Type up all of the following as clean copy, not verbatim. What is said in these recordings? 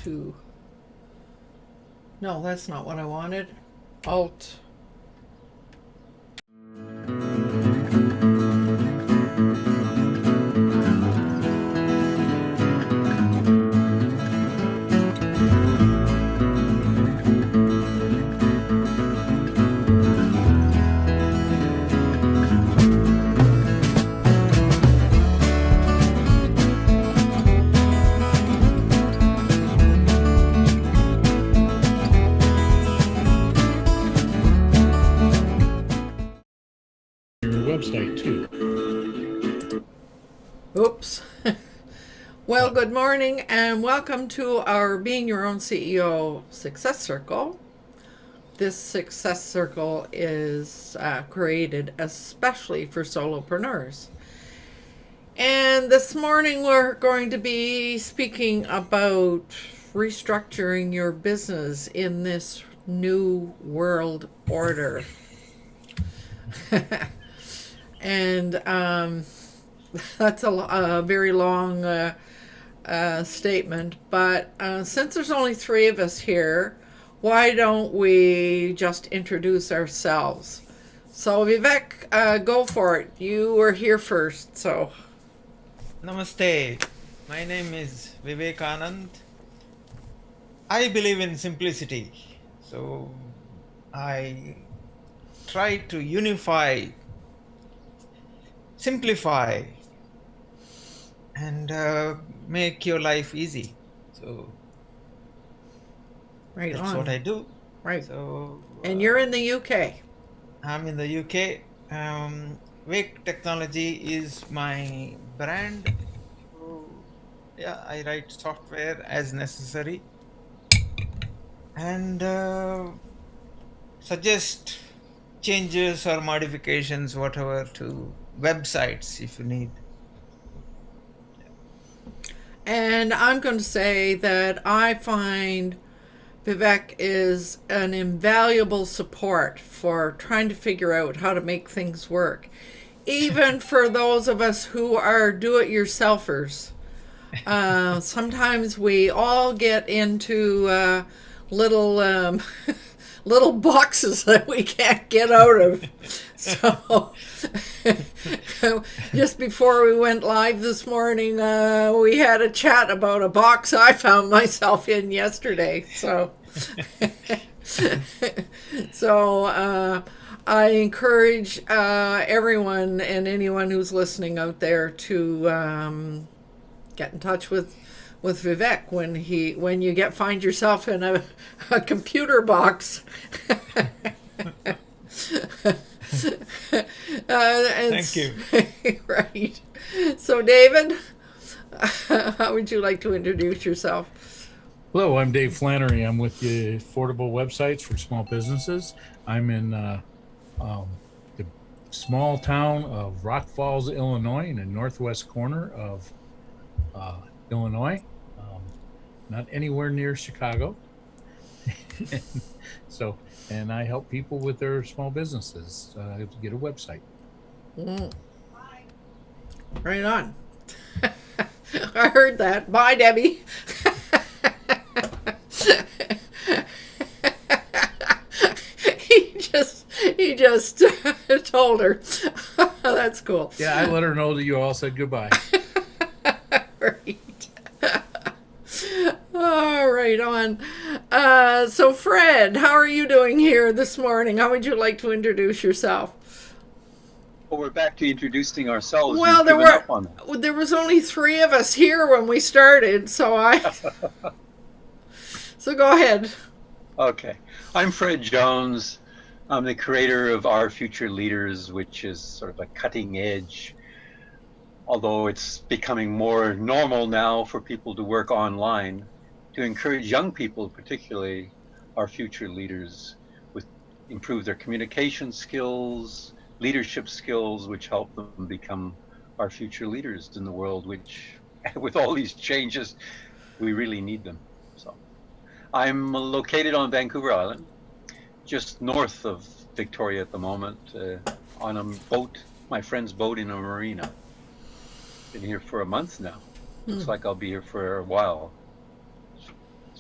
2. No, that's not what I wanted. Alt. Website too. Oops. Well, good morning and welcome to our Being Your Own CEO Success Circle. This Success Circle is created especially for solopreneurs. And this morning we're going to be speaking about restructuring your business in this new world order. And that's a very long statement, but since there's only 3 of us here, why don't we just introduce ourselves? So Vivek, go for it. You were here first, so. Namaste. My name is Vivekanand. I believe in simplicity. So I try to unify, simplify, and make your life easy. So Right that's on. what I do. Right. So And you're in the UK. I'm in the UK. Wake Technology is my brand. So, yeah, I write software as necessary and suggest changes or modifications, whatever, to websites if you need. And I'm going to say that I find Vivek is an invaluable support for trying to figure out how to make things work. Even for those of us who are do-it-yourselfers. Sometimes we all get into little little boxes that we can't get out of. So just before we went live this morning, we had a chat about a box I found myself in yesterday. So I encourage everyone and anyone who's listening out there to get in touch with Vivek when you find yourself in a computer box. Thank you. Right. So David, how would you like to introduce yourself? Hello, I'm Dave Flannery. I'm with the Affordable Websites for Small Businesses. I'm in the small town of Rock Falls, Illinois, in the northwest corner of Illinois, not anywhere near Chicago. And I help people with their small businesses to get a website. Right on. I heard that. Bye, Debbie. He just told her. That's cool. Yeah, I let her know that you all said goodbye. Right. All right, on. So Fred, how are you doing here this morning? How would you like to introduce yourself? Well, we're back to introducing ourselves. Well, You've there was only 3 of us here when we started, so so go ahead. Okay. I'm Fred Jones. I'm the creator of Our Future Leaders, which is sort of a cutting edge, although it's becoming more normal now for people to work online, to encourage young people, particularly our future leaders, with improve their communication skills, leadership skills, which help them become our future leaders in the world, which with all these changes, we really need them. So I'm located on Vancouver Island, just north of Victoria at the moment, on a boat, my friend's boat in a marina. Been here for a month now. Looks like I'll be here for a while.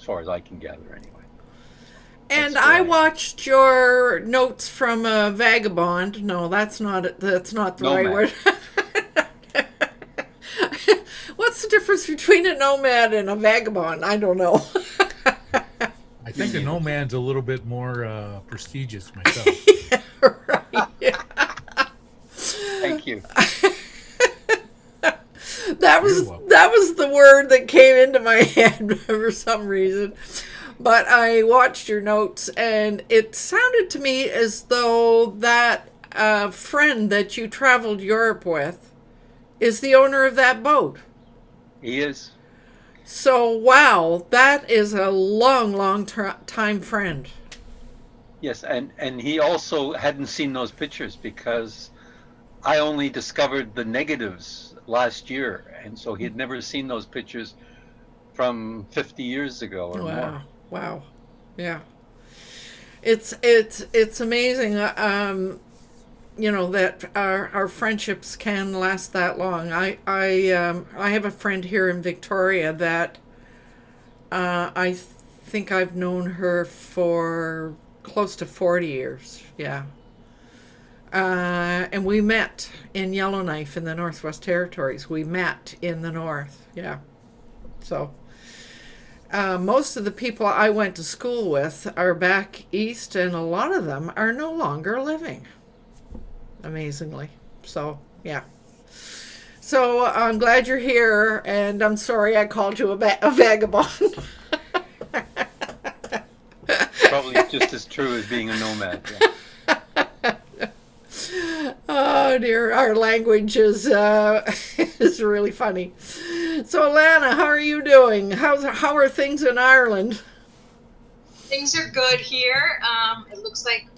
far as I can gather anyway. And That's where I I am. watched your notes from a vagabond. No, that's not the right Nomad. word. What's the difference between a nomad and a vagabond? I don't know. I think a nomad's a little bit more prestigious myself. Right. Thank you. That You're welcome. was the word that came into my head for some reason. But I watched your notes, and it sounded to me as though that friend that you traveled Europe with is the owner of that boat. He is. So, wow, that is a long time friend. Yes, and he also hadn't seen those pictures because I only discovered the negatives last year, and so he had never seen those pictures from 50 years ago or more. Wow. Yeah. It's amazing. That our friendships can last that long. I have a friend here in Victoria that I think I've known her for close to 40 years. Yeah. And we met in Yellowknife in the Northwest Territories. We met in the north. Yeah. So most of the people I went to school with are back east, and a lot of them are no longer living, amazingly. So, yeah. So, I'm glad you're here, and I'm sorry I called you a vagabond. Probably just as true as being a nomad. Yeah. Oh dear, our language is is really funny. So, Lana, how are you doing? How are things in Ireland? Things are good here. It looks like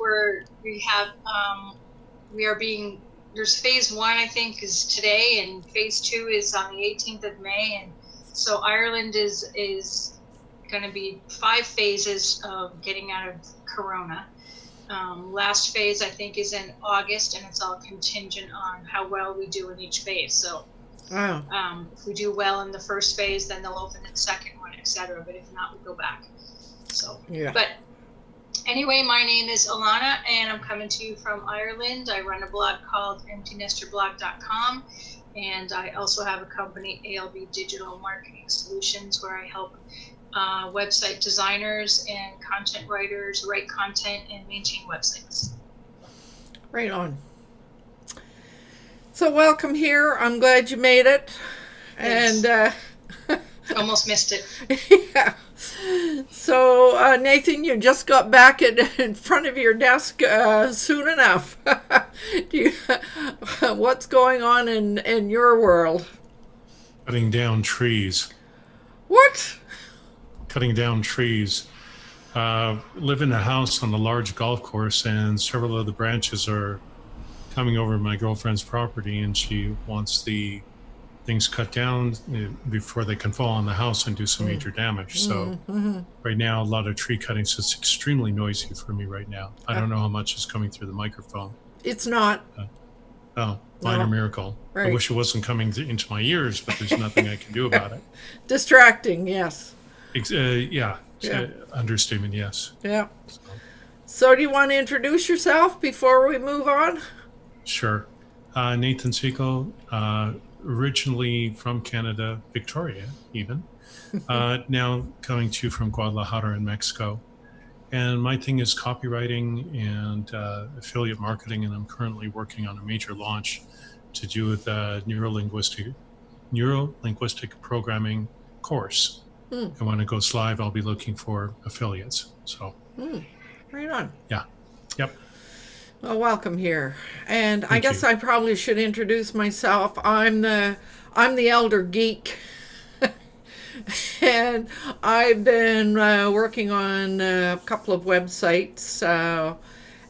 there's phase 1, I think, is today, and phase 2 is on the 18th of May, and so Ireland is going to be 5 phases of getting out of Corona. Last phase, I think, is in August, and it's all contingent on how well we do in each phase. So if we do well in the first phase, then they'll open the second one, etc. But if not, we go back. So, Yeah. But anyway, my name is Alana, and I'm coming to you from Ireland. I run a blog called emptynesterblog.com, and I also have a company, ALB Digital Marketing Solutions, where I help website designers and content writers write content and maintain websites. Right on. So welcome here. I'm glad you made it. Thanks. And Almost missed it. yeah. So Nathan, you just got back in front of your desk soon enough. What's going on in your world? Cutting down trees. What? Cutting down trees. Live in a house on a large golf course, and several of the branches are coming over my girlfriend's property, and she wants the things cut down before they can fall on the house and do some major damage. So right now, a lot of tree cutting, so it's extremely noisy for me right now. I don't know how much is coming through the microphone. It's not. Minor miracle. Right. I wish it wasn't coming into my ears, but there's nothing I can do about it. Distracting, yes. Yeah. Understatement, yes. Yeah. So do you want to introduce yourself before we move on? Sure. Nathan Seco, originally from Canada, Victoria even, now coming to you from Guadalajara in Mexico. And my thing is copywriting and affiliate marketing, and I'm currently working on a major launch to do with a neuro-linguistic programming course. And when it goes live, I'll be looking for affiliates. So, Right on. yeah. Yep. Well, welcome here. And I Thank guess you. I probably should introduce myself. I'm the elder geek. And I've been working on a couple of websites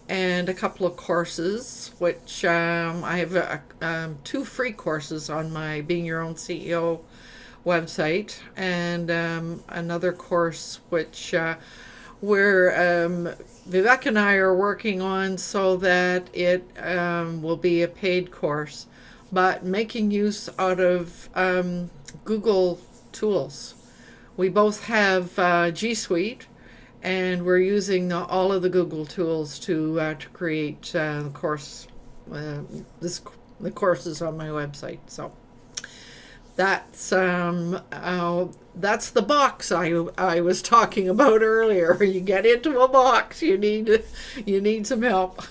and a couple of courses, which I have 2 free courses on my Being Your Own CEO website, and another course which Vivek and I are working on so that it will be a paid course, but making use out of Google tools, we both have G Suite, and we're using all of the Google tools to create the course. The courses on my website. So that's the box I was talking about earlier. You get into a box, you need some help.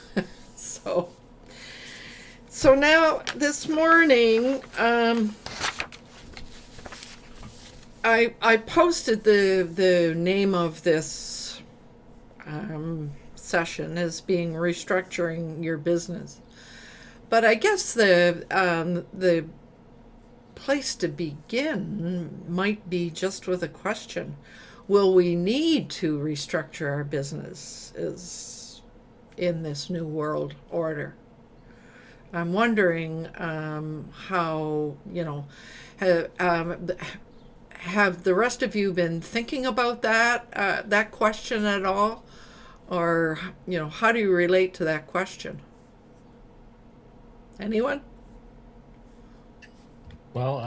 So now this morning, I posted the name of this session as being restructuring your business. But I guess the place to begin might be just with a question. Will we need to restructure our businesses in this new world order? I'm wondering how, have the rest of you been thinking about that question at all? Or, how do you relate to that question? Anyone? Well,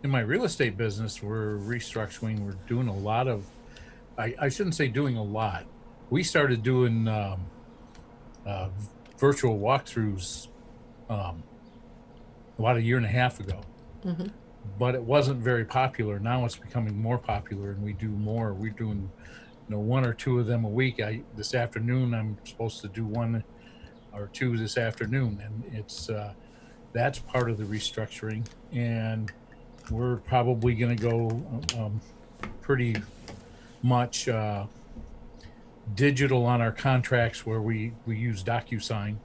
in my real estate business, we're restructuring. We're doing a lot of, I shouldn't say doing a lot. We started doing virtual walkthroughs about a year and a half ago. Mm-hmm. But it wasn't very popular. Now it's becoming more popular, and we do more. We're doing, one or two of them a week. This afternoon, I'm supposed to do one or two this afternoon, and it's that's part of the restructuring. And we're probably going to go pretty much digital on our contracts, where we use DocuSign,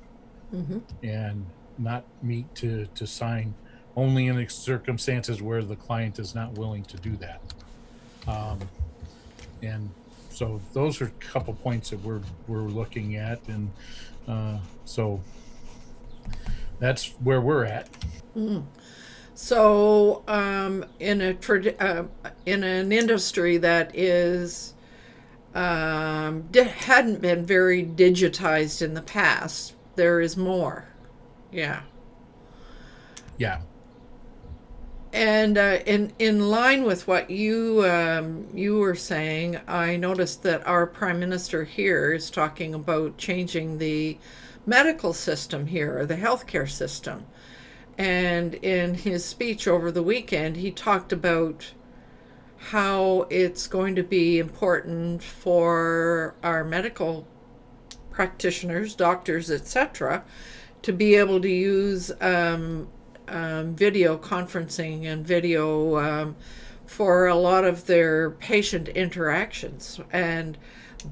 Mm-hmm. and not meet to sign, only in the circumstances where the client is not willing to do that. And so those are a couple points that we're looking at, and so that's where we're at. Mm. So in an industry that is hadn't been very digitized in the past, there is more. Yeah. Yeah. And in line with what you were saying, I noticed that our Prime Minister here is talking about changing the medical system here, or the healthcare system. And in his speech over the weekend, he talked about how it's going to be important for our medical practitioners, doctors, etc., to be able to use video conferencing and video for a lot of their patient interactions. And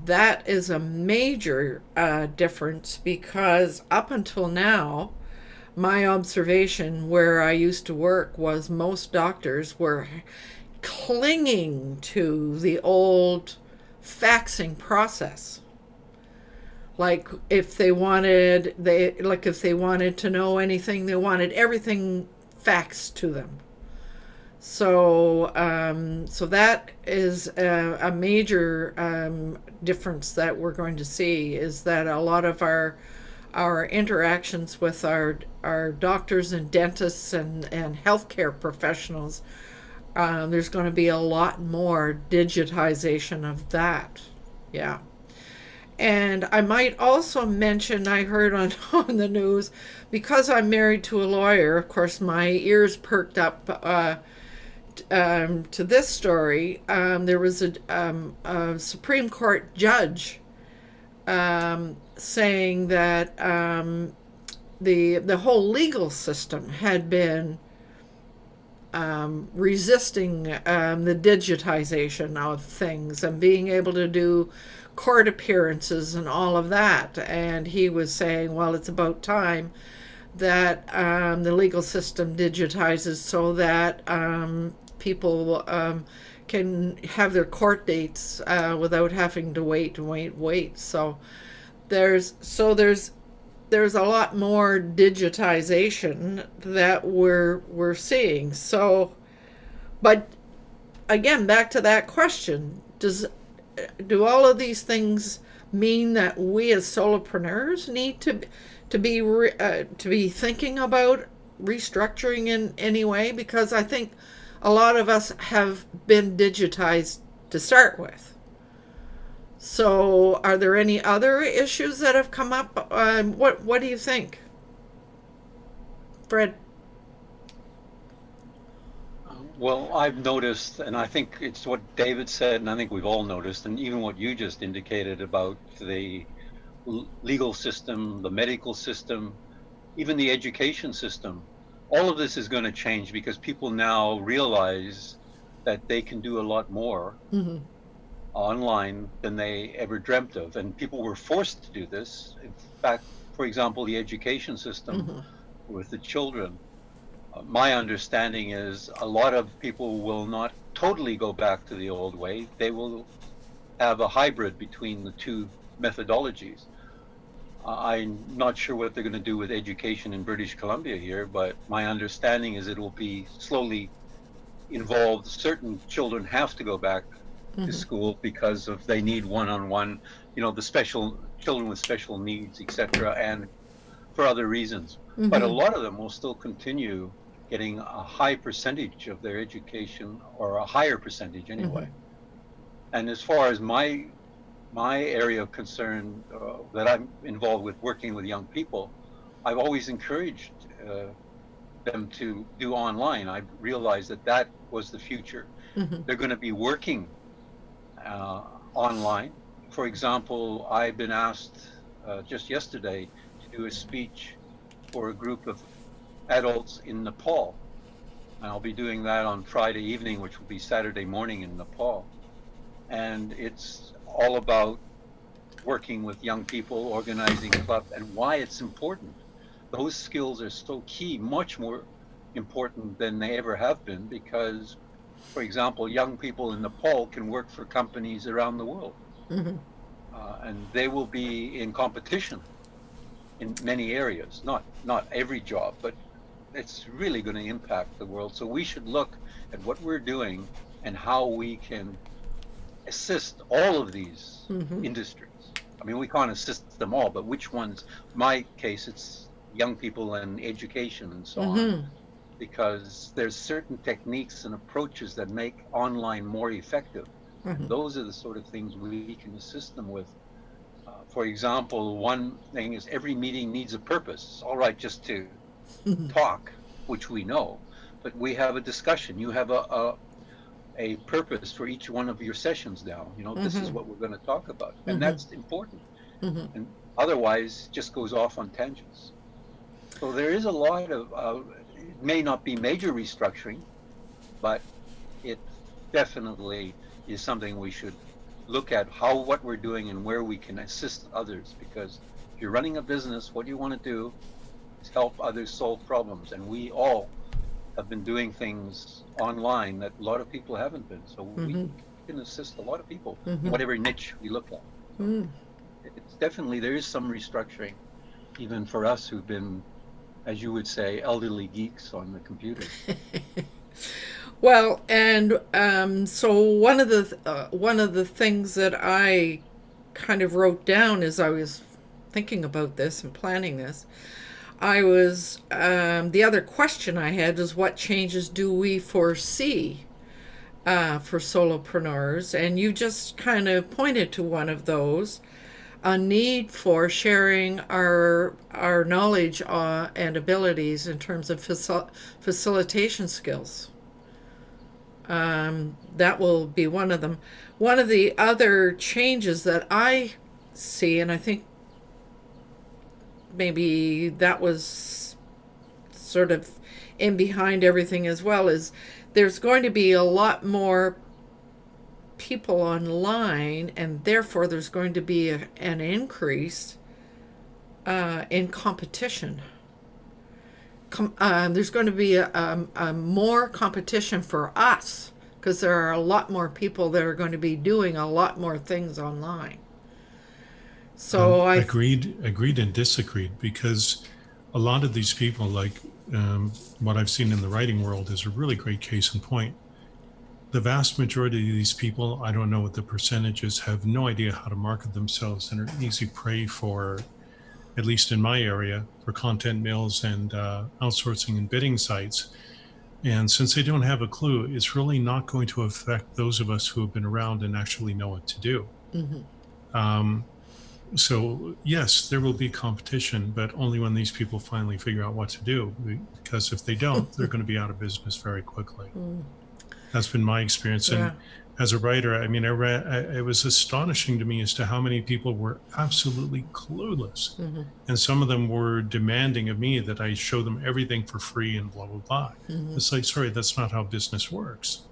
that is a major difference, because up until now, my observation where I used to work was most doctors were clinging to the old faxing process. Like if they wanted to know anything, they wanted everything faxed to them. So that is a major difference that we're going to see, is that a lot of our interactions with our doctors and dentists and healthcare professionals, there's going to be a lot more digitization of that. Yeah. And I might also mention, I heard on the news, because I'm married to a lawyer, of course, my ears perked up to this story. There was a Supreme Court judge saying that the whole legal system had been resisting the digitization of things and being able to do court appearances and all of that. And he was saying, well, it's about time that the legal system digitizes, so that people can have their court dates without having to wait. So there's a lot more digitization that we're seeing. So, but again, back to that question, do all of these things mean that we as solopreneurs need to be thinking about restructuring in any way? Because I think a lot of us have been digitized to start with. So, are there any other issues that have come up? What do you think, Fred? Well, I've noticed, and I think it's what David said, and I think we've all noticed, and even what you just indicated about the legal system, the medical system, even the education system. All of this is going to change because people now realize that they can do a lot more online than they ever dreamt of. And people were forced to do this. In fact, for example, the education system with the children. My understanding is a lot of people will not totally go back to the old way. They will have a hybrid between the two methodologies. I'm not sure what they're going to do with education in British Columbia here, but my understanding is it will be slowly involved. Certain children have to go back to school because of they need one-on-one, the special children with special needs, etc., and for other reasons. But a lot of them will still continue getting a high percentage of their education, or a higher percentage anyway. And as far as my area of concern that I'm involved with, working with young people, I've always encouraged them to do online. I realized that was the future. They're going to be working online. For example, I've been asked just yesterday to do a speech for a group of adults in Nepal. And I'll be doing that on Friday evening, which will be Saturday morning in Nepal. And it's all about working with young people, organizing clubs, and why it's important. Those skills are so key, much more important than they ever have been, because, for example, young people in Nepal can work for companies around the world. And they will be in competition in many areas, not every job, but it's really going to impact the world. So we should look at what we're doing and how we can assist all of these industries. I mean, we can't assist them all, but which ones? My case, it's young people and education and so on, because there's certain techniques and approaches that make online more effective. And those are the sort of things we can assist them with. For example, one thing is every meeting needs a purpose. It's all right just to talk, which we know, but we have a discussion. You have a purpose for each one of your sessions now. This is what we're going to talk about, and that's important. And otherwise, it just goes off on tangents. So there is a lot of it may not be major restructuring, but it definitely is something we should look at, what we're doing and where we can assist others. Because if you're running a business, what you want to do is help others solve problems, and we all have been doing things online that a lot of people haven't been. So we can assist a lot of people, whatever niche we look at. It's definitely, there is some restructuring, even for us who've been, as you would say, elderly geeks on the computer. Well, and so one of the things that I kind of wrote down as I was thinking about this and planning this, I was the other question I had is, what changes do we foresee for solopreneurs? And you just kind of pointed to one of those, a need for sharing our knowledge and abilities in terms of facilitation skills. That will be one of them. One of the other changes that I see, and I think maybe that was sort of in behind everything as well, is there's going to be a lot more people online, and therefore there's going to be an increase in competition. There's going to be a more competition for us, because there are a lot more people that are going to be doing a lot more things online. So I agreed and disagreed, because a lot of these people, like what I've seen in the writing world, is a really great case in point. The vast majority of these people, I don't know what the percentages, have no idea how to market themselves and are easy prey for, at least in my area, for content mills and outsourcing and bidding sites. And since they don't have a clue, it's really not going to affect those of us who have been around and actually know what to do. So yes, there will be competition, but only when these people finally figure out what to do. Because if they don't, they're going to be out of business very quickly. That's been my experience. And as a writer, I mean, it was astonishing to me as to how many people were absolutely clueless. And some of them were demanding of me that I show them everything for free and blah, blah, blah. It's like, sorry, that's not how business works.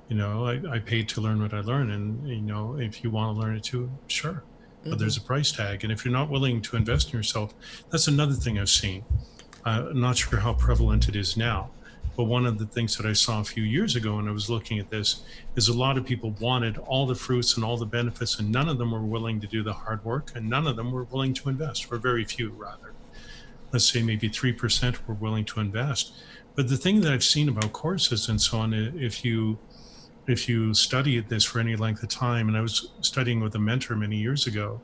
You know, I paid to learn what I learned. And, you know, if you want to learn it too, sure. But there's a price tag. And if you're not willing to invest in yourself, that's another thing I've seen. I'm not sure how prevalent it is now. But one of the things that I saw a few years ago when I was looking at this is a lot of people wanted all the fruits and all the benefits, and none of them were willing to do the hard work, and none of them were willing to invest, or very few rather. Let's say maybe 3% were willing to invest. But the thing that I've seen about courses and so on, if you study this for any length of time, and I was studying with a mentor many years ago,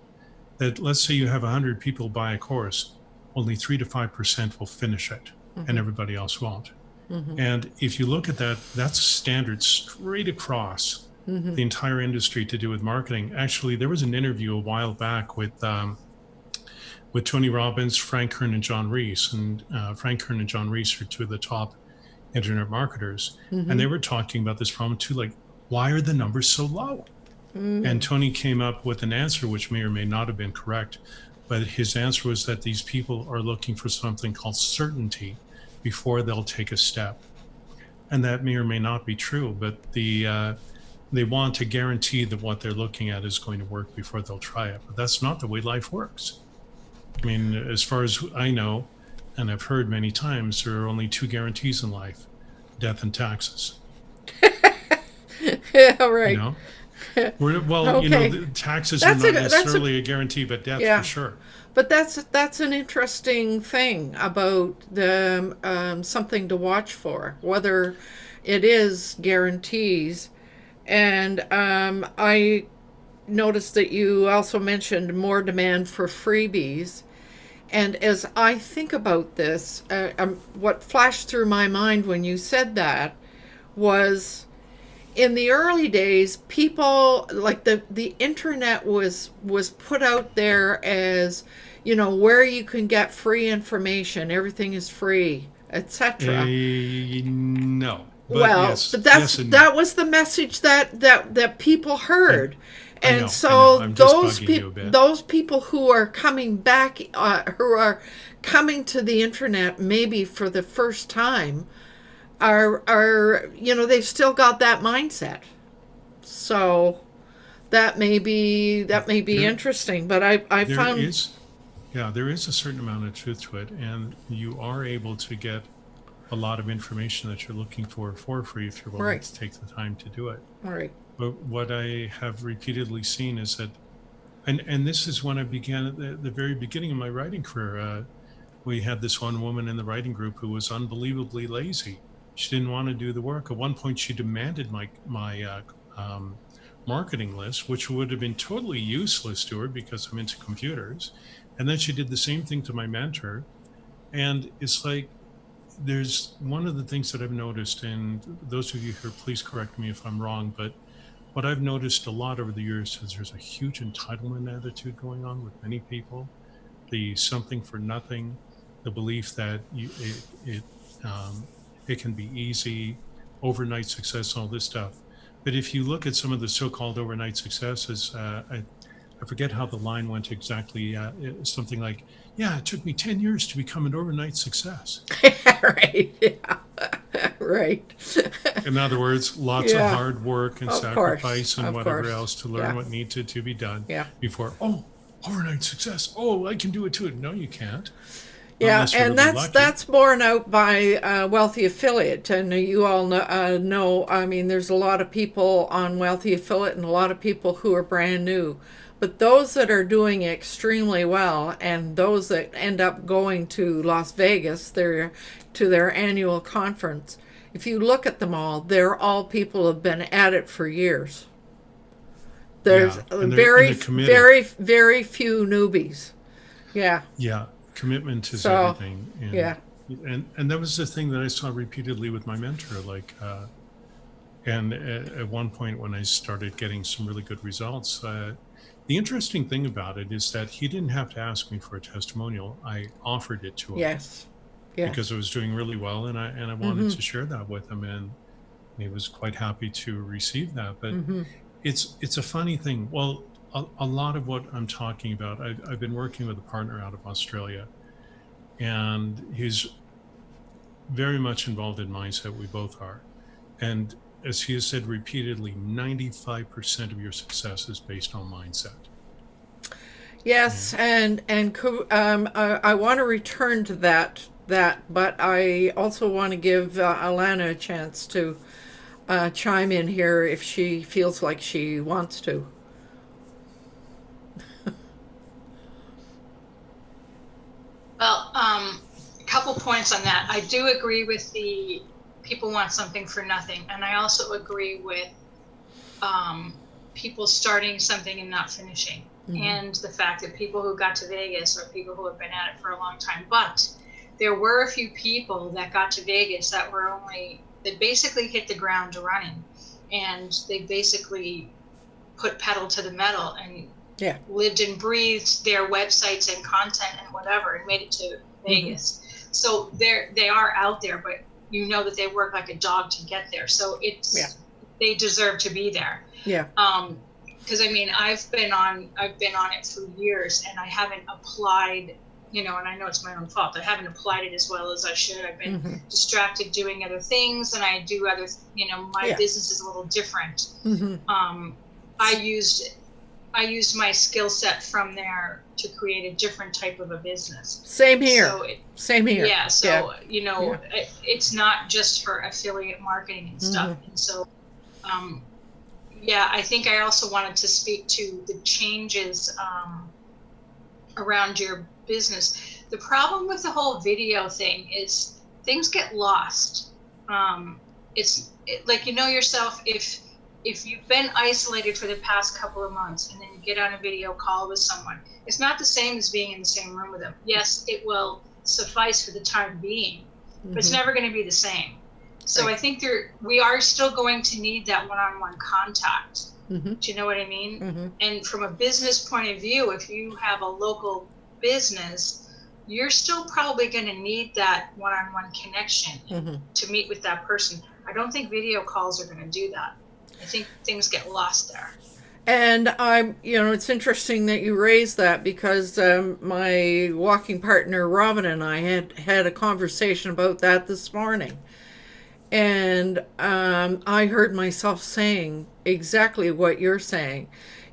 that let's say you have 100 people buy a course, only 3 to 5% will finish it, and everybody else won't. And if you look at that, that's standard straight across the entire industry to do with marketing. Actually, there was an interview a while back with Tony Robbins, Frank Kern, and John Rees. And Frank Kern and John Rees are two of the top internet marketers. And they were talking about this problem too, like, why are the numbers so low? And Tony came up with an answer which may or may not have been correct, but his answer was that these people are looking for something called certainty before they'll take a step. And that may or may not be true, but they want to guarantee that what they're looking at is going to work before they'll try it. But that's not the way life works. I mean, as far as I know, and I've heard many times, there are only 2 guarantees in life: death and taxes. Yeah, right. You know? Well, Okay. you know, the taxes are not necessarily a guarantee, but death for sure. But that's an interesting thing about the something to watch for, whether it is guarantees. And I noticed that you also mentioned more demand for freebies. And as I think about this, what flashed through my mind when you said that was, in the early days, people, like, the internet was put out there as, you know, where you can get free information, everything is free, etc. No. But Well, yes, but yes and no. that was the message that people heard. I And know, so I'm just those bugging you a bit. those people who are coming back, who are coming to the internet maybe for the first time, are you know, they've still got that mindset. So that may be interesting. But I There found there is a certain amount of truth to it, and you are able to get a lot of information that you're looking for free if you're willing to take the time to do it. right. But what I have repeatedly seen is that, and this is when I began at the very beginning of my writing career. We had this one woman in the writing group who was unbelievably lazy. She didn't want to do the work. At one point, she demanded my marketing list, which would have been totally useless to her because I'm into computers. And then she did the same thing to my mentor. And it's like, there's one of the things that I've noticed, and those of you here, please correct me if I'm wrong, but what I've noticed a lot over the years is there's a huge entitlement attitude going on with many people. The something for nothing, the belief that it can be easy, overnight success, all this stuff. But if you look at some of the so-called overnight successes, I forget how the line went exactly. Something like, yeah, it took me 10 years to become an overnight success. Right. Yeah. Right. In other words, lots of hard work and sacrifice and whatever else to learn what needed to be done before, overnight success. Oh, I can do it too. No, you can't. Yeah, and that's borne out by Wealthy Affiliate, and you all know. I mean, there's a lot of people on Wealthy Affiliate, and a lot of people who are brand new. But those that are doing extremely well, and those that end up going to Las Vegas, to their annual conference, if you look at them all, they're all people who have been at it for years. There's very few newbies. Yeah. Yeah. Commitment is everything. And And that was the thing that I saw repeatedly with my mentor. Like, and at one point when I started getting some really good results, the interesting thing about it is that he didn't have to ask me for a testimonial. I offered it to him Yes. Yes. because I was doing really well, and I wanted to share that with him, and he was quite happy to receive that. But it's a funny thing. Well, a lot of what I'm talking about, I've been working with a partner out of Australia, and he's very much involved in mindset. We both are. And as he has said repeatedly, 95% of your success is based on mindset. Yes, and I want to return to that, but I also want to give Alana a chance to chime in here if she feels like she wants to. Well, a couple points on that. I do agree with the people want something for nothing, and I also agree with people starting something and not finishing, and the fact that people who got to Vegas are people who have been at it for a long time. But there were a few people that got to Vegas that they basically hit the ground running, and they basically put pedal to the metal and lived and breathed their websites and content and whatever, and made it to Vegas. So they are out there, but you know that they work like a dog to get there. So they deserve to be there. Yeah. Because I mean, I've been on it for years, and I haven't applied, and I know it's my own fault. I haven't applied it as well as I should. I've been distracted doing other things, and I do other, my business is a little different. I used my skill set from there to create a different type of a business. Same here. Same here. Yeah. So, it's not just for affiliate marketing and stuff. And so, I think I also wanted to speak to the changes around your business. The problem with the whole video thing is things get lost. It's like, yourself, if you've been isolated for the past couple of months and then you get on a video call with someone, it's not the same as being in the same room with them. Yes, it will suffice for the time being, but it's never going to be the same. So I think we are still going to need that one-on-one contact. Do you know what I mean? And from a business point of view, if you have a local business, you're still probably going to need that one-on-one connection to meet with that person. I don't think video calls are going to do that. I think things get lost there. And it's interesting that you raised that, because my walking partner Robin and I had a conversation about that this morning, and I heard myself saying exactly what you're saying.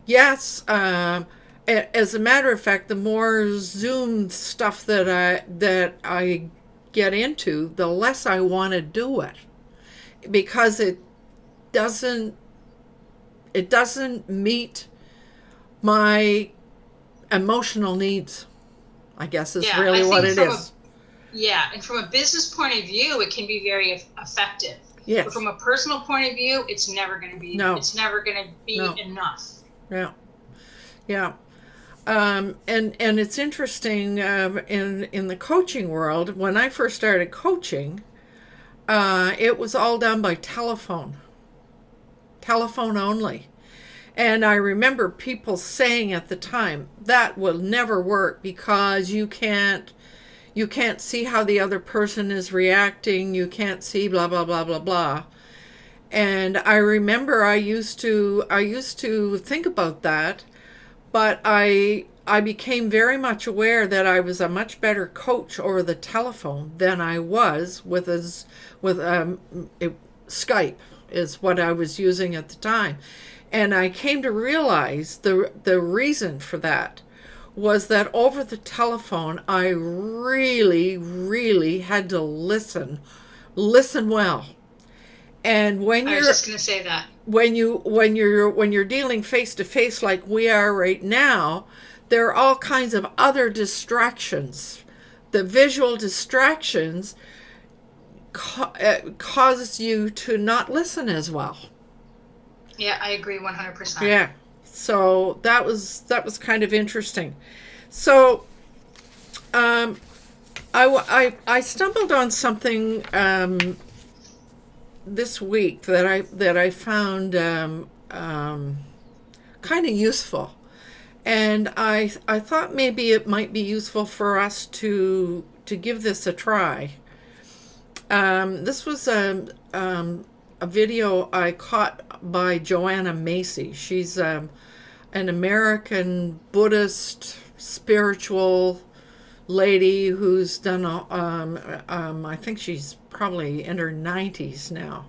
Yes, as a matter of fact, the more Zoom stuff that I get into, the less I want to do it, because it doesn't meet my emotional needs, I guess is really what it is. And from a business point of view, it can be very effective. Yes. But from a personal point of view, it's never going to be. No. It's never going to be enough. Yeah. Yeah. And it's interesting in the coaching world. When I first started coaching, it was all done by telephone only. And I remember people saying at the time, that will never work because you can't see how the other person is reacting. You can't see blah, blah, blah, blah, blah. And I remember I used to think about that, but I became very much aware that I was a much better coach over the telephone than I was with Skype is what I was using at the time. And I came to realize the reason for that was that over the telephone, I really, really had to listen well. And when I was just going to say that. When you're dealing face to face like we are right now, there are all kinds of other distractions. The visual distractions causes you to not listen as well. Yeah, I agree 100%. Yeah. So that was kind of interesting. So I stumbled on something this week that I found kind of useful, and I thought maybe it might be useful for us to give this a try. This was a video I caught by Joanna Macy. She's an American Buddhist spiritual lady who's done I think she's probably in her 90s now,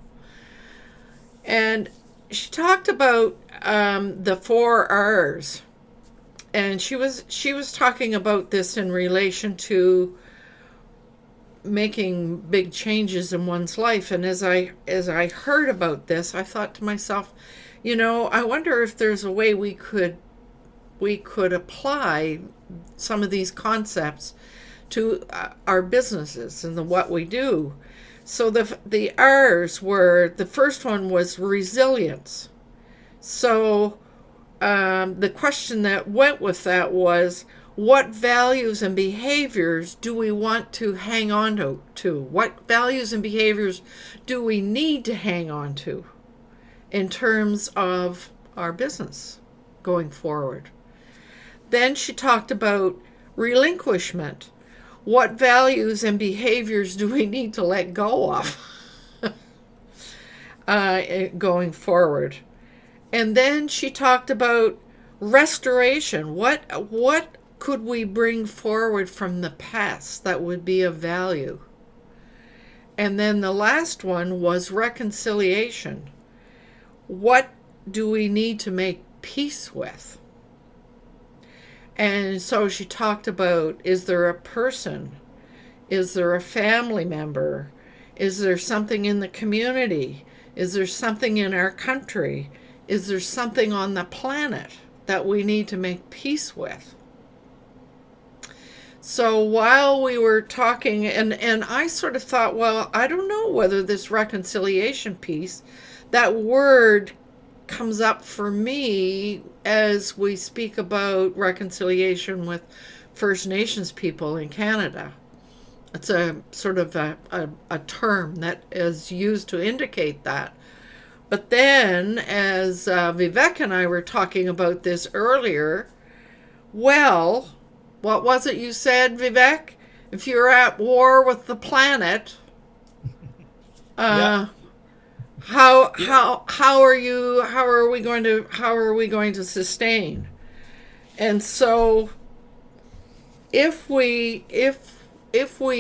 and she talked about the 4 R's, and she was talking about this in relation to making big changes in one's life. And as I heard about this, I thought to myself, I wonder if there's a way we could apply some of these concepts to our businesses and what we do. So the R's were, the first one was resilience. So the question that went with that was, what values and behaviors do we want to hang on to? What values and behaviors do we need to hang on to in terms of our business going forward? Then she talked about relinquishment. What values and behaviors do we need to let go of going forward? And then she talked about restoration. What could we bring forward from the past that would be of value? And then the last one was reconciliation. What do we need to make peace with? And so she talked about, is there a person? Is there a family member? Is there something in the community? Is there something in our country? Is there something on the planet that we need to make peace with? So while we were talking, and I sort of thought, well, I don't know whether this reconciliation piece, that word comes up for me as we speak about reconciliation with First Nations people in Canada. It's a sort of a term that is used to indicate that. But then, as Vivek and I were talking about this earlier, well, what was it you said, Vivek? If you're at war with the planet, Yeah. how are we going to sustain? And so if we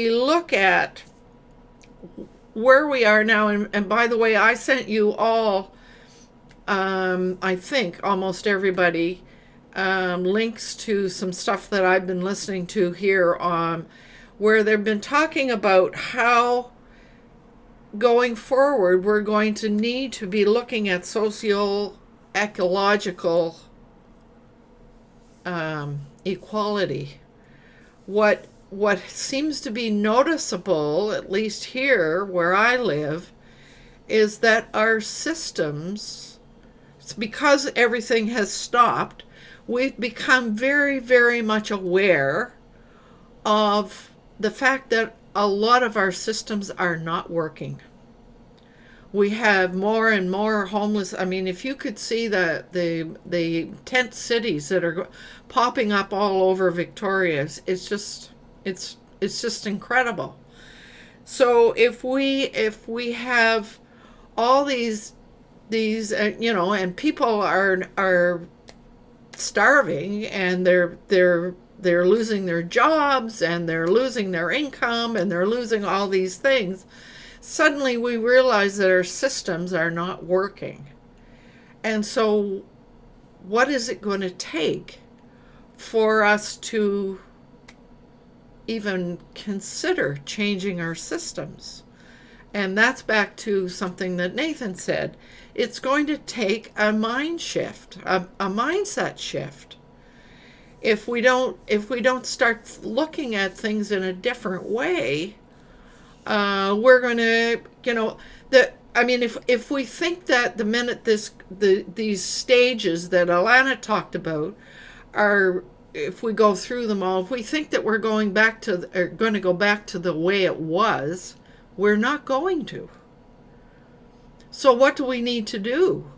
look at where we are now, and by the way, I sent you all, I think almost everybody, links to some stuff that I've been listening to here where they've been talking about how going forward we're going to need to be looking at socio-ecological equality. What seems to be noticeable, at least here where I live, is that our systems, it's because everything has stopped, we've become very, very much aware of the fact that a lot of our systems are not working. We have more and more homeless. I mean, if you could see the tent cities that are popping up all over Victoria, it's just incredible. So if we have all these and people are starving, and they're losing their jobs, and they're losing their income, and they're losing all these things, suddenly we realize that our systems are not working. And so what is it going to take for us to even consider changing our systems? And that's back to something that Nathan said. It's going to take a mind shift, a mindset shift. If we don't start looking at things in a different way, we're going to, if we think that these stages that Alana talked about are if we go through them all, if we think that we're going to go back to the way it was, we're not going to. So what do we need to do?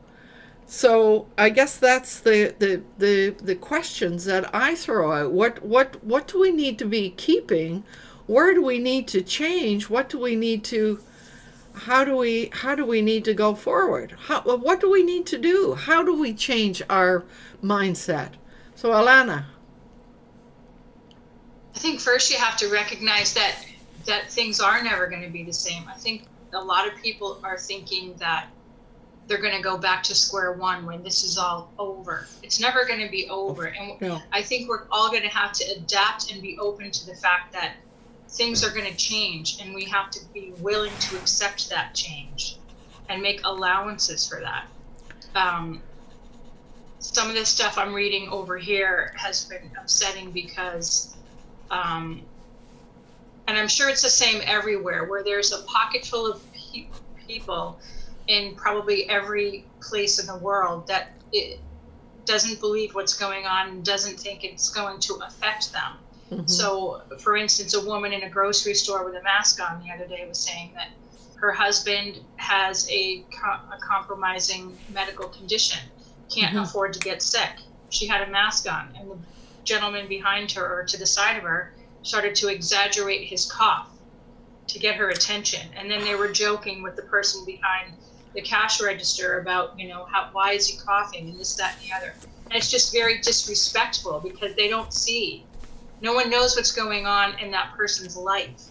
So I guess that's the questions that I throw out. What do we need to be keeping? Where do we need to change? What do we need to? How do we need to go forward? What do we need to do? How do we change our mindset? So Alana. I think first you have to recognize that things are never going to be the same. I think a lot of people are thinking that they're going to go back to square one when this is all over. It's never going to be over. And No. I think we're all going to have to adapt and be open to the fact that things are going to change, and we have to be willing to accept that change and make allowances for that. Some of the stuff I'm reading over here has been upsetting because, and I'm sure it's the same everywhere, where there's a pocket full of people in probably every place in the world that it doesn't believe what's going on and doesn't think it's going to affect them. Mm-hmm. So, for instance, a woman in a grocery store with a mask on the other day was saying that her husband has a compromising medical condition, can't mm-hmm. afford to get sick. She had a mask on, and the gentleman behind her or to the side of her started to exaggerate his cough to get her attention. And then they were joking with the person behind the cash register about, why is he coughing and this, that, and the other. And it's just very disrespectful because they don't see. No one knows what's going on in that person's life.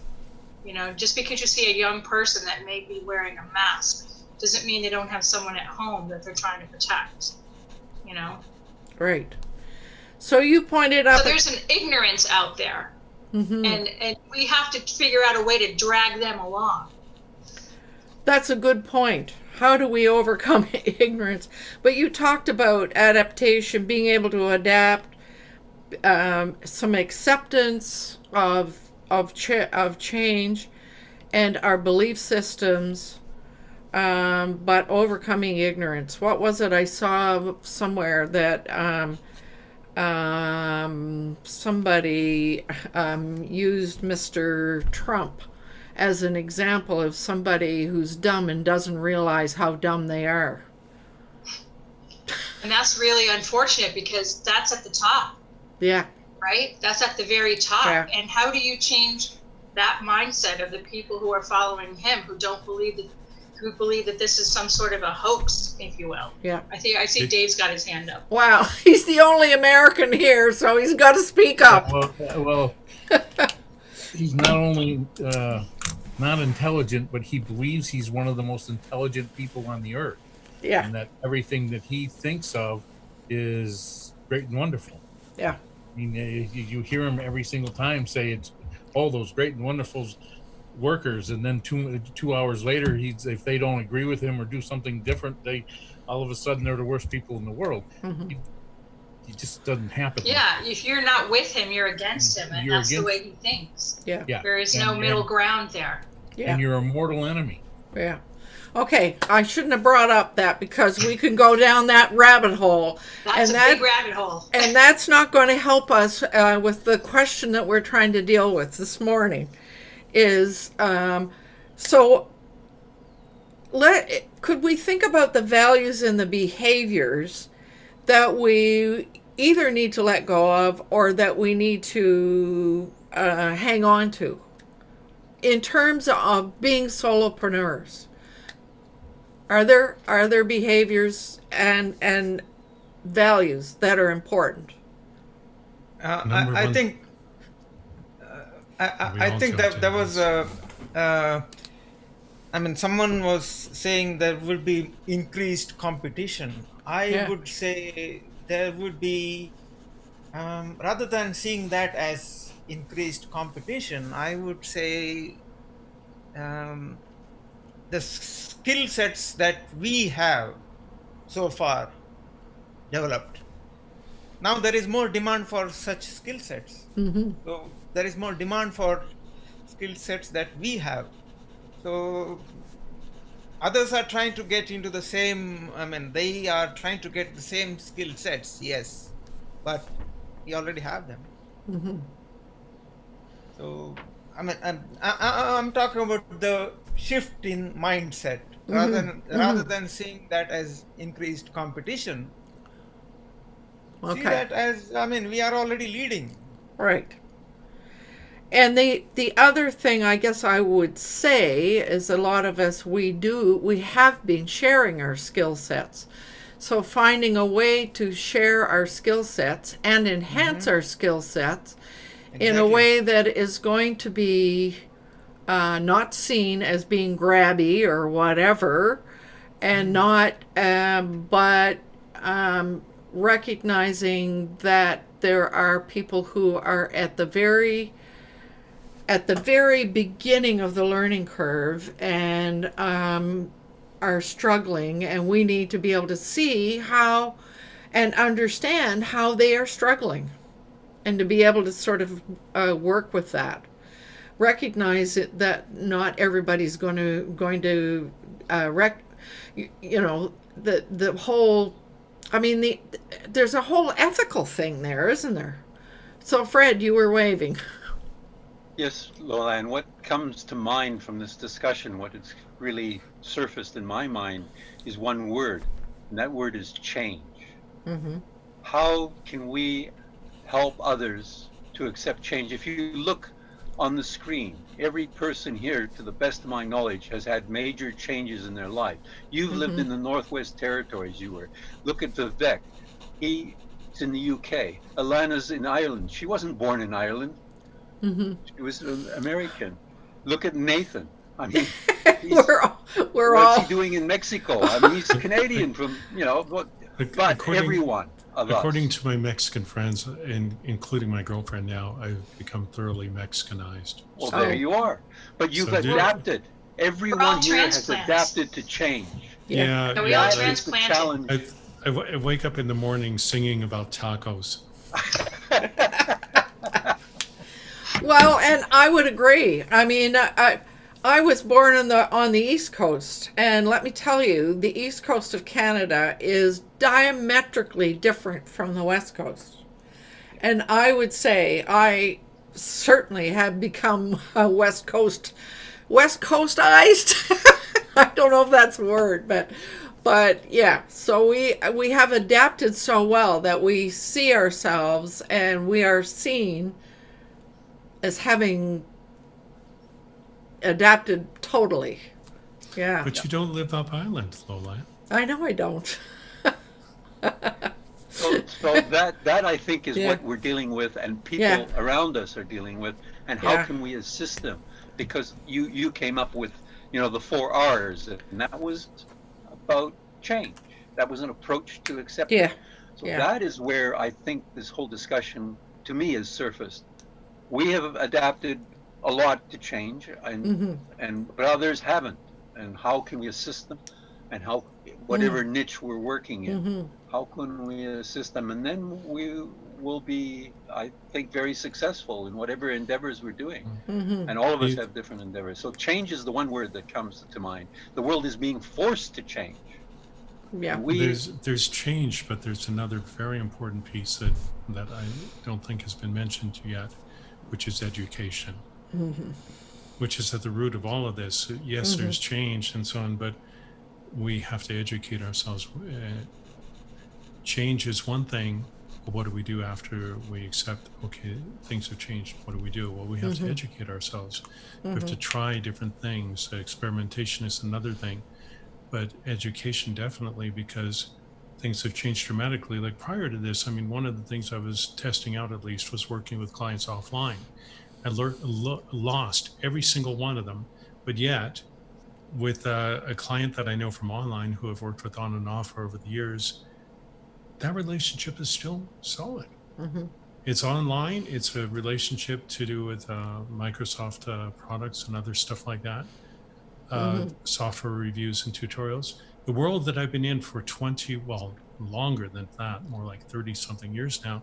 Just because you see a young person that may be wearing a mask doesn't mean they don't have someone at home that they're trying to protect, Right. So you pointed out. So there's an ignorance out there. Mm-hmm. And we have to figure out a way to drag them along. That's a good point. How do we overcome ignorance? But you talked about adaptation, being able to adapt, some acceptance of change and our belief systems, but overcoming ignorance. What was it I saw somewhere that somebody used Mr. Trump as an example of somebody who's dumb and doesn't realize how dumb they are. And that's really unfortunate because that's at the top. Yeah. Right? That's at the very top. Yeah. And how do you change that mindset of the people who are following him, who believe that this is some sort of a hoax, if you will? Yeah. I see Dave's got his hand up. Wow. He's the only American here, so he's got to speak up. Well he's not only not intelligent, but he believes he's one of the most intelligent people on the earth. Yeah. And that everything that he thinks of is great and wonderful. Yeah. I mean, you hear him every single time say it's all those great and wonderful workers, and then 2 hours later, if they don't agree with him or do something different, they all of a sudden they're the worst people in the world. Mm-hmm. It just doesn't happen. Yeah, if you're not with him, you're against him, and that's the way he thinks. Yeah. There is no middle ground there. Yeah. And you're a mortal enemy. Yeah. Okay, I shouldn't have brought up that because we can go down that rabbit hole. That's a big rabbit hole. And that's not going to help us with the question that we're trying to deal with this morning. Could we think about the values and the behaviors that we either need to let go of or that we need to hang on to in terms of being solopreneurs? Are there behaviors and values that are important? I think that there was someone was saying there will be increased competition. I would say there would be, rather than seeing that as increased competition, I would say the skill sets that we have so far developed. Now there is more demand for such skill sets. Mm-hmm. So there is more demand for skill sets that we have. So others are trying to get into the same, they are trying to get the same skill sets, yes. But We already have them. Mm-hmm. So, I mean, I'm talking about the shift in mindset rather than seeing that as increased competition. See Okay. that as, I mean, we are already leading. Right. And the other thing I guess I would say is a lot of us we have been sharing our skill sets. So finding a way to share our skill sets and enhance our skill sets in a Exactly. way that is going to be not seen as being grabby or whatever, and not, but recognizing that there are people who are at the very beginning of the learning curve and are struggling, and we need to be able to see how and understand how they are struggling, and to be able to sort of work with that. Recognize it, that not everybody's going to you know, the whole. I mean, there's a whole ethical thing there, isn't there? So, Fred, you were waving. Yes, Lola, and what comes to mind from this discussion, what has really surfaced in my mind, is one word, and that word is change. Mm-hmm. How can we help others to accept change? If you look on the screen, every person here, to the best of my knowledge, has had major changes in their life. You've lived in the Northwest Territories, you were. Look at Vivek. He's in the UK. Alana's in Ireland. She wasn't born in Ireland. Mm-hmm. She was American. Look at Nathan. I mean, we're what's all he doing in Mexico? I mean, he's Canadian from, but everyone of according us. to my Mexican friends, including my girlfriend now, I've become thoroughly Mexicanized. Well, there you are. But you've adapted. Everyone here has adapted to change. Yeah, So we all That is the transplanted. challenge. I wake up in the morning singing about tacos. Well, and I would agree. I mean, I was born on the East Coast, and let me tell you, the East Coast of Canada is diametrically different from the West Coast. And I would say I certainly have become West Coastized. I don't know if that's a word, but yeah. So we have adapted so well that we see ourselves, and we are seen as having adapted totally. Yeah. But you don't live up island, Lola. I know I don't. So that I think is what we're dealing with, and people around us are dealing with, and how can we assist them? Because you came up with the 4 R's, and that was about change. That was an approach to acceptance. Yeah. So that is where I think this whole discussion to me has surfaced. We have adapted a lot to change, but others haven't. And how can we assist them? And how, whatever niche we're working in, how can we assist them? And then we will be, I think, very successful in whatever endeavors we're doing. And all of us have different endeavors. So change is the one word that comes to mind. The world is being forced to change. Yeah. There's change, but there's another very important piece that I don't think has been mentioned yet, which is education, which is at the root of all of this. Yes, there's change and so on, but we have to educate ourselves. Change is one thing, but what do we do after we accept, okay, things have changed? What do we do? Well, we have to educate ourselves. We have to try different things. Experimentation is another thing, but education definitely, because things have changed dramatically. Like prior to this, I mean, one of the things I was testing out at least was working with clients offline. I lost every single one of them, but yet with a client that I know from online who I've worked with on and off over the years, that relationship is still solid. It's online. It's a relationship to do with Microsoft products and other stuff like that, software reviews and tutorials. The world that I've been in for longer than that, more like 30 something years now,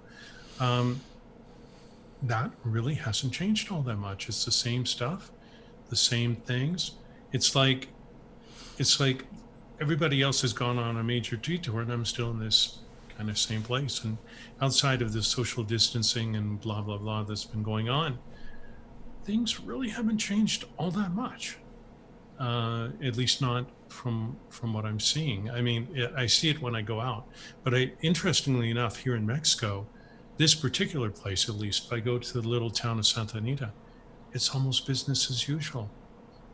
that really hasn't changed all that much. It's the same stuff, the same things. It's like everybody else has gone on a major detour and I'm still in this kind of same place. And outside of the social distancing and blah, blah, blah that's been going on, things really haven't changed all that much. At least not from what I'm seeing. I mean, I see it when I go out. But interestingly enough, here in Mexico, this particular place, at least, if I go to the little town of Santa Anita, it's almost business as usual.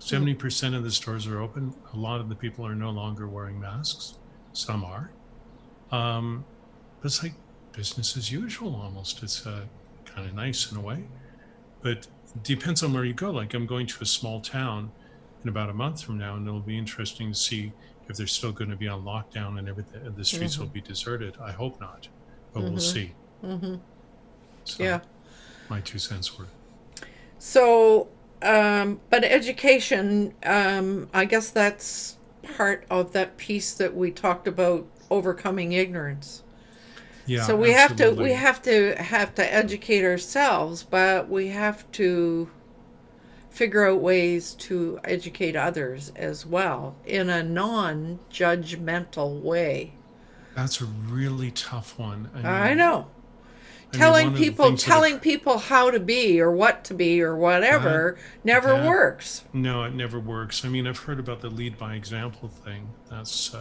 70% of the stores are open. A lot of the people are no longer wearing masks. Some are. But it's like business as usual almost. It's kind of nice in a way. But it depends on where you go. Like I'm going to a small town in about a month from now, and it'll be interesting to see if they're still going to be on lockdown and everything. The streets will be deserted. I hope not, but we'll see. So, Yeah. my 2 cents worth. So, but education, I guess that's part of that piece that we talked about, overcoming ignorance. Yeah. So we absolutely. have to educate ourselves, but we have to figure out ways to educate others as well in a non-judgmental way. That's a really tough one. I know. I mean, Telling one of the people things that people how to be or what to be or whatever never that- works. No, it never works. I mean, I've heard about the lead by example thing. That's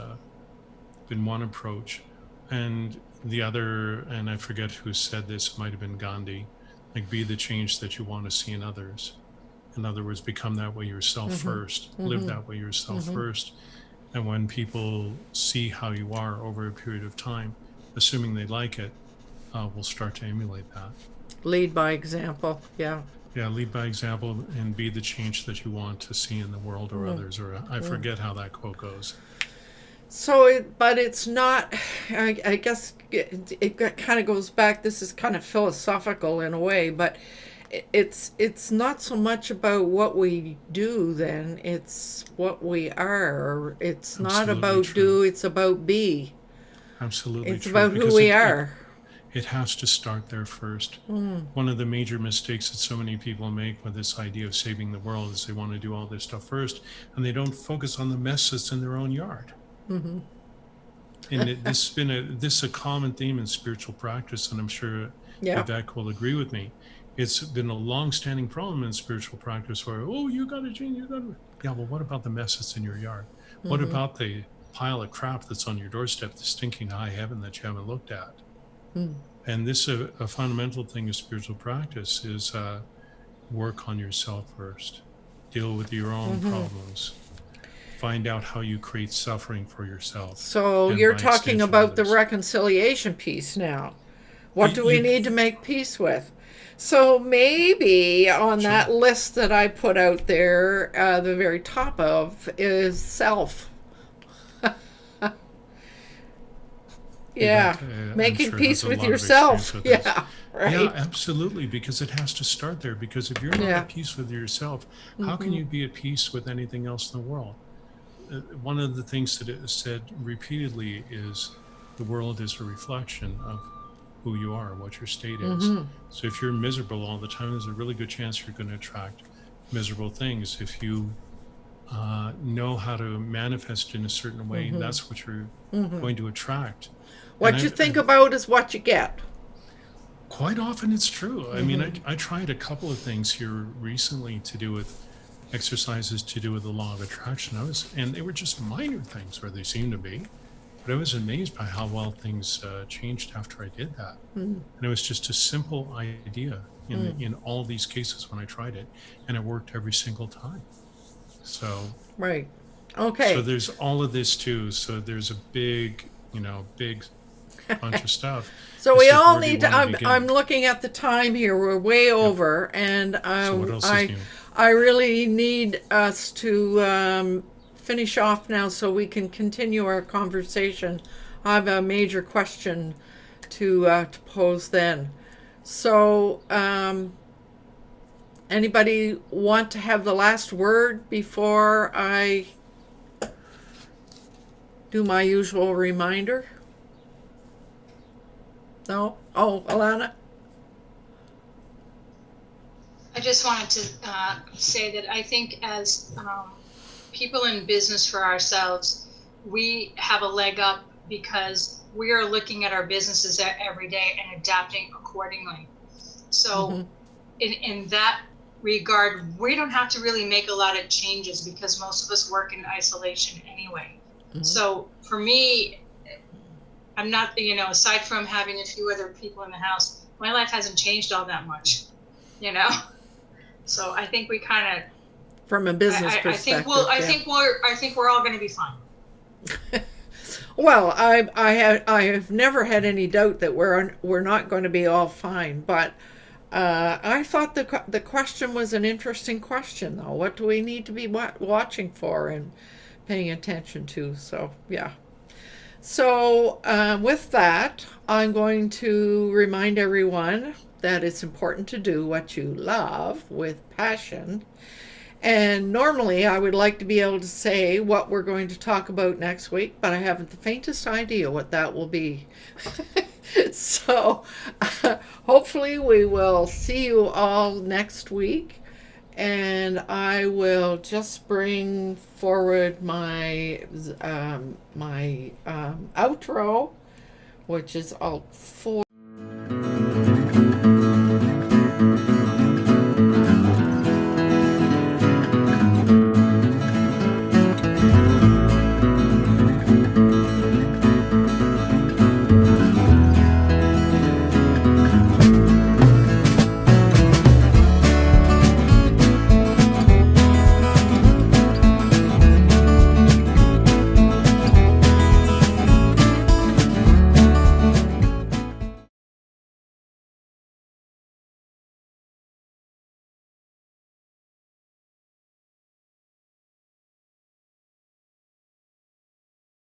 been one approach. And the other, and I forget who said this, it might have been Gandhi, like be the change that you want to see in others. In other words, become that way yourself first, live that way yourself first. And when people see how you are over a period of time, assuming they like it, we'll start to emulate that. Lead by example, yeah. Yeah, lead by example and be the change that you want to see in the world or others. Or I forget how that quote goes. So, but it's not, I guess it kind of goes back, this is kind of philosophical in a way, but it's not so much about what we do then, it's what we are. It's not Absolutely about true. do, it's about be. Absolutely It's true, about who because we are. It has to start there first. One of the major mistakes that so many people make with this idea of saving the world is they want to do all this stuff first, and they don't focus on the mess that's in their own yard. And this is a common theme in spiritual practice, and I'm sure Vivek will agree with me. It's been a long-standing problem in spiritual practice where, you got to change, yeah, well, what about the mess that's in your yard? What about the pile of crap that's on your doorstep, the stinking high heaven that you haven't looked at? And this is a fundamental thing of spiritual practice is work on yourself first. Deal with your own problems. Find out how you create suffering for yourself. So and you're by talking extension, about the others. reconciliation piece now. What do we You- need to make peace with? So maybe on that list that I put out there, the very top of is self. Yeah, I'm making sure peace has a with lot of yourself. experience with this. Yeah, right. Yeah, absolutely, because it has to start there. Because if you're not Yeah. at peace with yourself, how can you be at peace with anything else in the world? One of the things that it is said repeatedly is the world is a reflection of who you are, what your state is. So if you're miserable all the time, there's a really good chance you're going to attract miserable things. If you know how to manifest in a certain way, that's what you're going to attract. What And you think about is what you get. Quite often it's true. I mean, I tried a couple of things here recently to do with exercises to do with the law of attraction. And they were just minor things, or they seemed to be. But I was amazed by how well things changed after I did that. And it was just a simple idea in all these cases when I tried it, and it worked every single time. So, Right. Okay. so there's all of this too. So there's a big bunch of stuff. So It's we like, all where do you need to. wanna I'm begin? looking at the time here. We're way over, and So what else is new? I really need us to finish off now so we can continue our conversation. I have a major question to pose then. So, anybody want to have the last word before I do my usual reminder? No? Oh, Alana? I just wanted to say that I think as people in business for ourselves, we have a leg up because we are looking at our businesses every day and adapting accordingly. So in that regard, we don't have to really make a lot of changes because most of us work in isolation anyway. So for me, I'm not, aside from having a few other people in the house, my life hasn't changed all that much, So I think we kind of, from a business perspective, I think we're all going to be fine. Well, I have never had any doubt that we're not going to be all fine, but I thought the question was an interesting question, though. What do we need to be watching for and paying attention to? So yeah. So with that, I'm going to remind everyone that it's important to do what you love with passion. And normally I would like to be able to say what we're going to talk about next week, but I haven't the faintest idea what that will be. So hopefully we will see you all next week, and I will just bring forward my outro, which is Alt 4.